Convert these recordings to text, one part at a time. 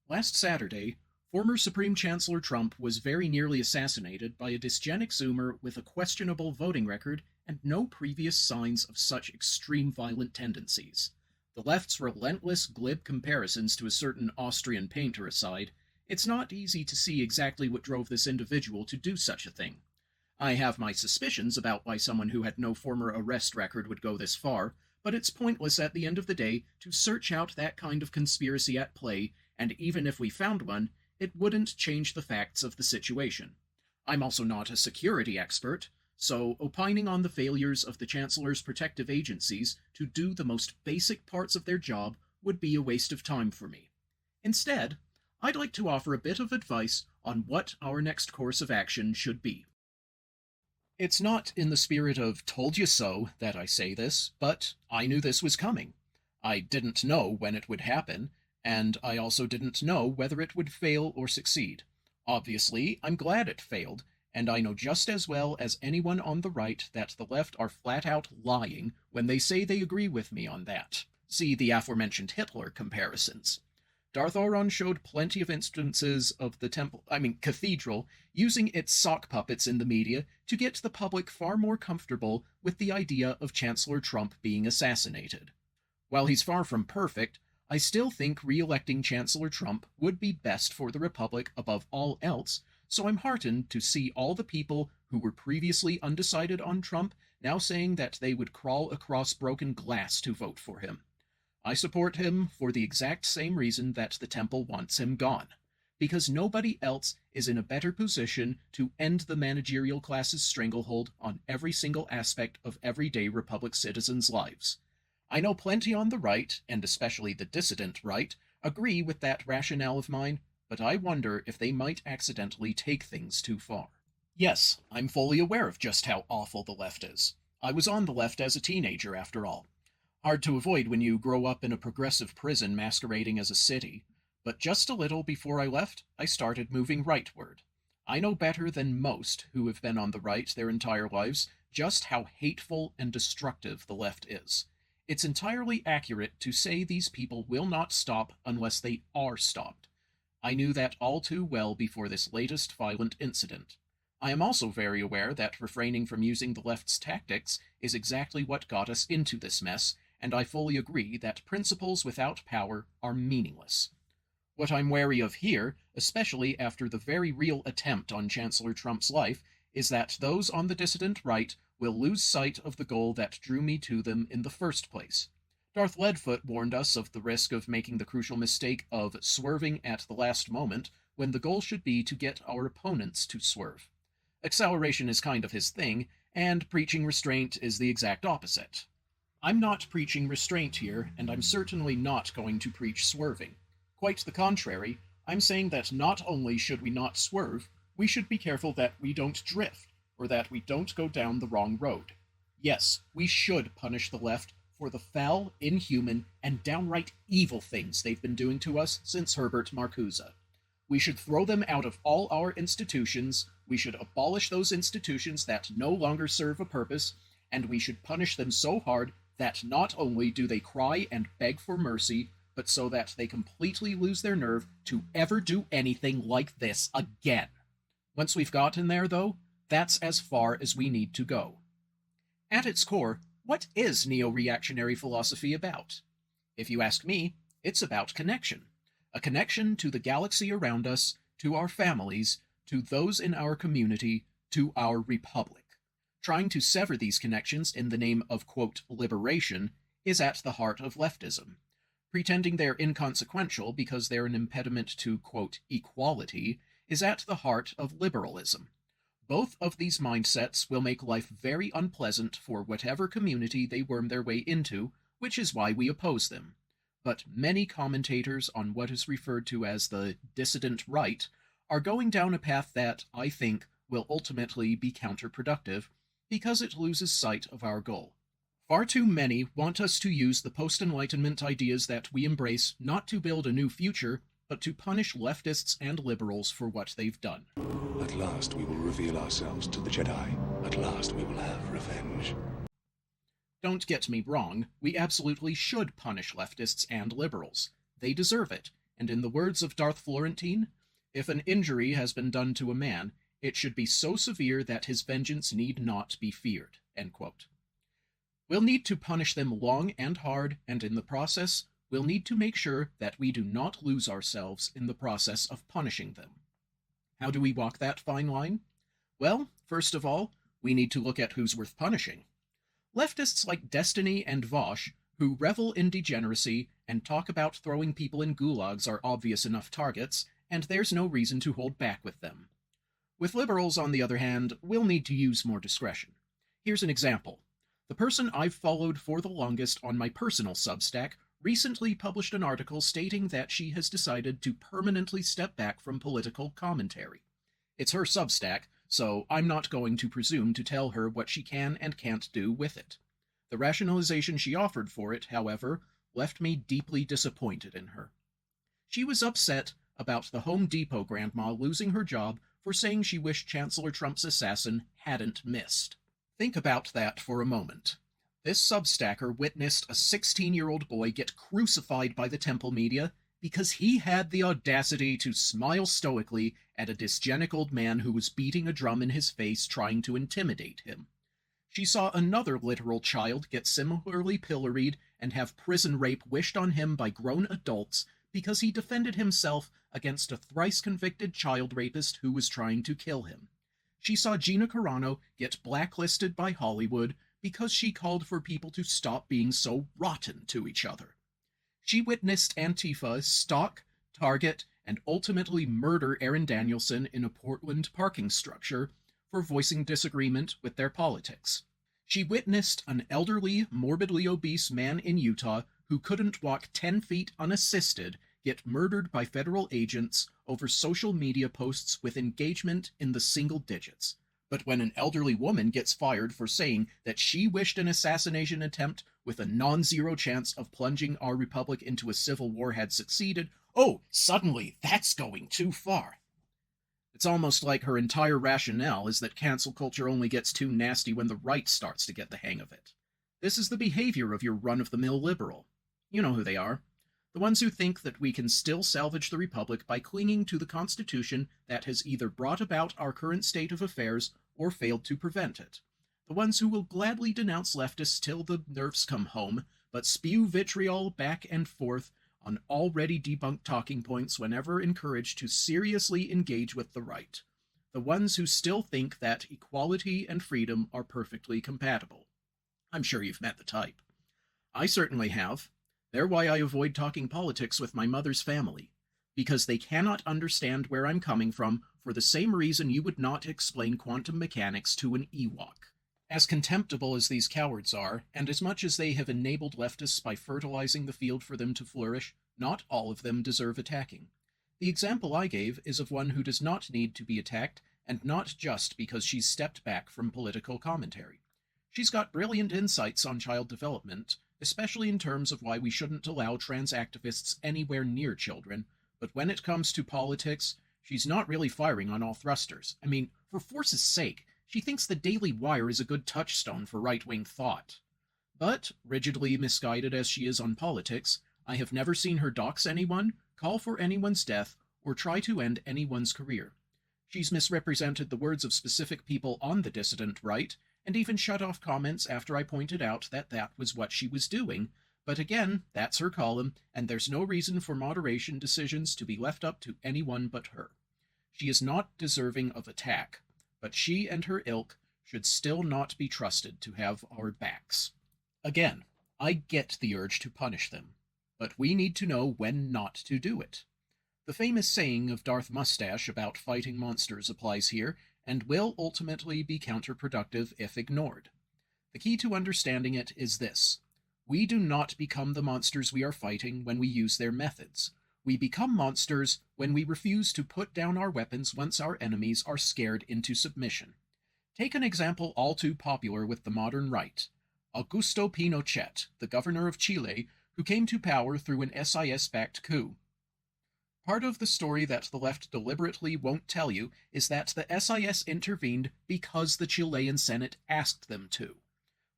Last Saturday, former Supreme Chancellor Trump was very nearly assassinated by a dysgenic Zoomer with a questionable voting record and no previous signs of such extreme violent tendencies. The left's relentless, glib comparisons to a certain Austrian painter aside, it's not easy to see exactly what drove this individual to do such a thing. I have my suspicions about why someone who had no former arrest record would go this far, but it's pointless at the end of the day to search out that kind of conspiracy at play, and even if we found one, it wouldn't change the facts of the situation. I'm also not a security expert, so opining on the failures of the Chancellor's protective agencies to do the most basic parts of their job would be a waste of time for me. Instead, I'd like to offer a bit of advice on what our next course of action should be. It's not in the spirit of told you so that I say this, but I knew this was coming. I didn't know when it would happen, and I also didn't know whether it would fail or succeed. Obviously, I'm glad it failed, and I know just as well as anyone on the right that the left are flat-out lying when they say they agree with me on that. See the aforementioned Hitler comparisons. Darth Oron showed plenty of instances of the cathedral, using its sock puppets in the media to get the public far more comfortable with the idea of Chancellor Trump being assassinated. While he's far from perfect, I still think re-electing Chancellor Trump would be best for the Republic above all else, so I'm heartened to see all the people who were previously undecided on Trump now saying that they would crawl across broken glass to vote for him. I support him for the exact same reason that the Temple wants him gone, because nobody else is in a better position to end the managerial class's stranglehold on every single aspect of everyday Republic citizens' lives. I know plenty on the right, and especially the dissident right, agree with that rationale of mine, but I wonder if they might accidentally take things too far. Yes, I'm fully aware of just how awful the left is. I was on the left as a teenager, after all. Hard to avoid when you grow up in a progressive prison masquerading as a city, but just a little before I left, I started moving rightward. I know better than most who have been on the right their entire lives just how hateful and destructive the left is. It's entirely accurate to say these people will not stop unless they are stopped. I knew that all too well before this latest violent incident. I am also very aware that refraining from using the left's tactics is exactly what got us into this mess, and I fully agree that principles without power are meaningless. What I'm wary of here, especially after the very real attempt on Chancellor Trump's life, is that those on the dissident right will lose sight of the goal that drew me to them in the first place. Darth Leadfoot warned us of the risk of making the crucial mistake of swerving at the last moment when the goal should be to get our opponents to swerve. Acceleration is kind of his thing, and preaching restraint is the exact opposite. I'm not preaching restraint here, and I'm certainly not going to preach swerving. Quite the contrary, I'm saying that not only should we not swerve, we should be careful that we don't drift, or that we don't go down the wrong road. Yes, we should punish the left for the foul, inhuman, and downright evil things they've been doing to us since Herbert Marcuse. We should throw them out of all our institutions, we should abolish those institutions that no longer serve a purpose, and we should punish them so hard that not only do they cry and beg for mercy, but so that they completely lose their nerve to ever do anything like this again. Once we've gotten there, though, that's as far as we need to go. At its core, what is neo-reactionary philosophy about? If you ask me, it's about connection. A connection to the galaxy around us, to our families, to those in our community, to our republic. Trying to sever these connections in the name of, quote, liberation is at the heart of leftism. Pretending they're inconsequential because they're an impediment to, quote, equality is at the heart of liberalism. Both of these mindsets will make life very unpleasant for whatever community they worm their way into, which is why we oppose them. But many commentators on what is referred to as the dissident right are going down a path that, I think, will ultimately be counterproductive, because it loses sight of our goal. Far too many want us to use the post-Enlightenment ideas that we embrace not to build a new future, but to punish leftists and liberals for what they've done. At last we will reveal ourselves to the Jedi. At last we will have revenge. Don't get me wrong, we absolutely should punish leftists and liberals. They deserve it, and in the words of Darth Florentine, if an injury has been done to a man, it should be so severe that his vengeance need not be feared. End quote. We'll need to punish them long and hard, and in the process, we'll need to make sure that we do not lose ourselves in the process of punishing them. How do we walk that fine line? Well, first of all, we need to look at who's worth punishing. Leftists like Destiny and Vosh, who revel in degeneracy and talk about throwing people in gulags, are obvious enough targets, and there's no reason to hold back with them. With liberals, on the other hand, we'll need to use more discretion. Here's an example. The person I've followed for the longest on my personal Substack recently published an article stating that she has decided to permanently step back from political commentary. It's her Substack, so I'm not going to presume to tell her what she can and can't do with it. The rationalization she offered for it, however, left me deeply disappointed in her. She was upset about the Home Depot grandma losing her job for saying she wished Chancellor Trump's assassin hadn't missed. Think about that for a moment. This Substacker witnessed a 16-year-old boy get crucified by the Temple media because he had the audacity to smile stoically at a dysgenic old man who was beating a drum in his face trying to intimidate him. She saw another literal child get similarly pilloried and have prison rape wished on him by grown adults because he defended himself against a thrice-convicted child rapist who was trying to kill him. She saw Gina Carano get blacklisted by Hollywood because she called for people to stop being so rotten to each other. She witnessed Antifa stalk, target, and ultimately murder Aaron Danielson in a Portland parking structure for voicing disagreement with their politics. She witnessed an elderly, morbidly obese man in Utah who couldn't walk 10 feet unassisted get murdered by federal agents over social media posts with engagement in the single digits. But when an elderly woman gets fired for saying that she wished an assassination attempt with a non-zero chance of plunging our republic into a civil war had succeeded, oh, suddenly that's going too far. It's almost like her entire rationale is that cancel culture only gets too nasty when the right starts to get the hang of it. This is the behavior of your run-of-the-mill liberal. You know who they are. The ones who think that we can still salvage the republic by clinging to the Constitution that has either brought about our current state of affairs or failed to prevent it. The ones who will gladly denounce leftists till the nerves come home, but spew vitriol back and forth on already debunked talking points whenever encouraged to seriously engage with the right. The ones who still think that equality and freedom are perfectly compatible. I'm sure you've met the type. I certainly have. They're why I avoid talking politics with my mother's family, because they cannot understand where I'm coming from for the same reason you would not explain quantum mechanics to an Ewok. As contemptible as these cowards are, and as much as they have enabled leftists by fertilizing the field for them to flourish, not all of them deserve attacking. The example I gave is of one who does not need to be attacked, and not just because she's stepped back from political commentary. She's got brilliant insights on child development, especially in terms of why we shouldn't allow trans activists anywhere near children, but when it comes to politics, she's not really firing on all thrusters. I mean, for force's sake, she thinks the Daily Wire is a good touchstone for right-wing thought. But, rigidly misguided as she is on politics, I have never seen her dox anyone, call for anyone's death, or try to end anyone's career. She's misrepresented the words of specific people on the dissident right, and even shut off comments after I pointed out that that was what she was doing, but again, that's her column, and there's no reason for moderation decisions to be left up to anyone but her. She is not deserving of attack, but she and her ilk should still not be trusted to have our backs. Again, I get the urge to punish them, but we need to know when not to do it. The famous saying of Darth Mustache about fighting monsters applies here, and will ultimately be counterproductive if ignored. The key to understanding it is this. We do not become the monsters we are fighting when we use their methods. We become monsters when we refuse to put down our weapons once our enemies are scared into submission. Take an example all too popular with the modern right. Augusto Pinochet, the governor of Chile, who came to power through an SIS-backed coup. Part of the story that the left deliberately won't tell you is that the SIS intervened because the Chilean Senate asked them to.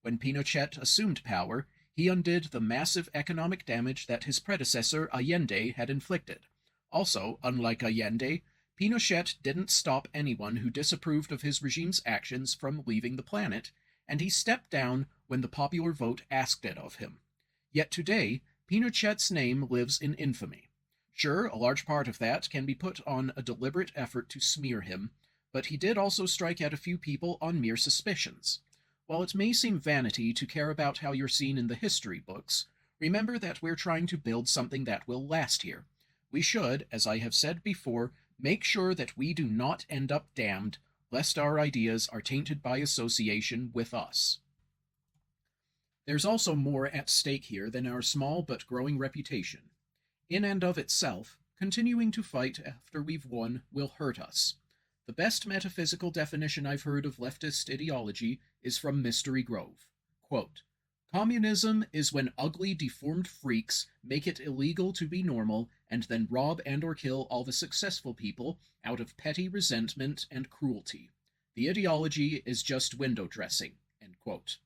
When Pinochet assumed power, he undid the massive economic damage that his predecessor Allende had inflicted. Also, unlike Allende, Pinochet didn't stop anyone who disapproved of his regime's actions from leaving the planet, and he stepped down when the popular vote asked it of him. Yet today, Pinochet's name lives in infamy. Sure, a large part of that can be put on a deliberate effort to smear him, but he did also strike at a few people on mere suspicions. While it may seem vanity to care about how you're seen in the history books, remember that we're trying to build something that will last here. We should, as I have said before, make sure that we do not end up damned, lest our ideas are tainted by association with us. There's also more at stake here than our small but growing reputation. In and of itself, continuing to fight after we've won will hurt us. The best metaphysical definition I've heard of leftist ideology is from Mystery Grove. Quote, "Communism is when ugly, deformed freaks make it illegal to be normal and then rob and or kill all the successful people out of petty resentment and cruelty. The ideology is just window dressing." End quote.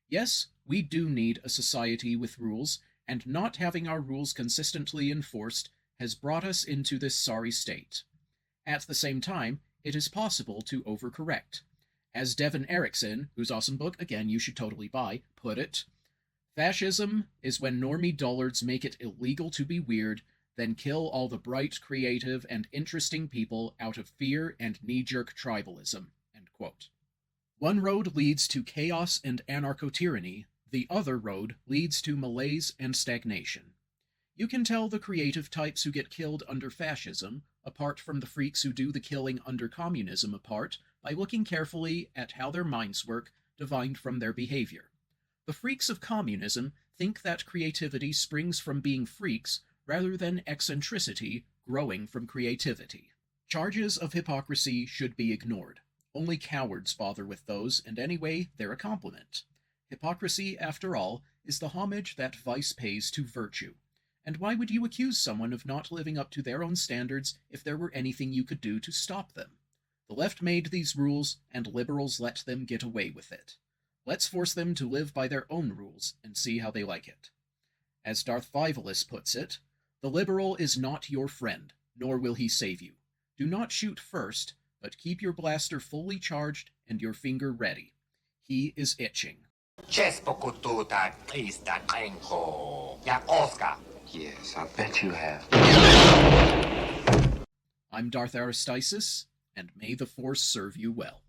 Yes, we do need a society with rules, and not having our rules consistently enforced has brought us into this sorry state. At the same time, it is possible to overcorrect. As Devin Erickson, whose awesome book, again, you should totally buy, put it, fascism is when normie dullards make it illegal to be weird, then kill all the bright, creative, and interesting people out of fear and knee-jerk tribalism. End quote. One road leads to chaos and anarcho-tyranny, the other road leads to malaise and stagnation. You can tell the creative types who get killed under fascism, apart from the freaks who do the killing under communism, apart by looking carefully at how their minds work, divined from their behavior. The freaks of communism think that creativity springs from being freaks rather than eccentricity growing from creativity. Charges of hypocrisy should be ignored. Only cowards bother with those, and anyway, they're a compliment. Hypocrisy, after all, is the homage that vice pays to virtue. And why would you accuse someone of not living up to their own standards if there were anything you could do to stop them? The left made these rules, and liberals let them get away with it. Let's force them to live by their own rules and see how they like it. As Darth Vivalis puts it, "The liberal is not your friend, nor will he save you. Do not shoot first, but keep your blaster fully charged and your finger ready. He is itching." Yes, I bet you have. I'm Darth Aristisis, and may the Force serve you well.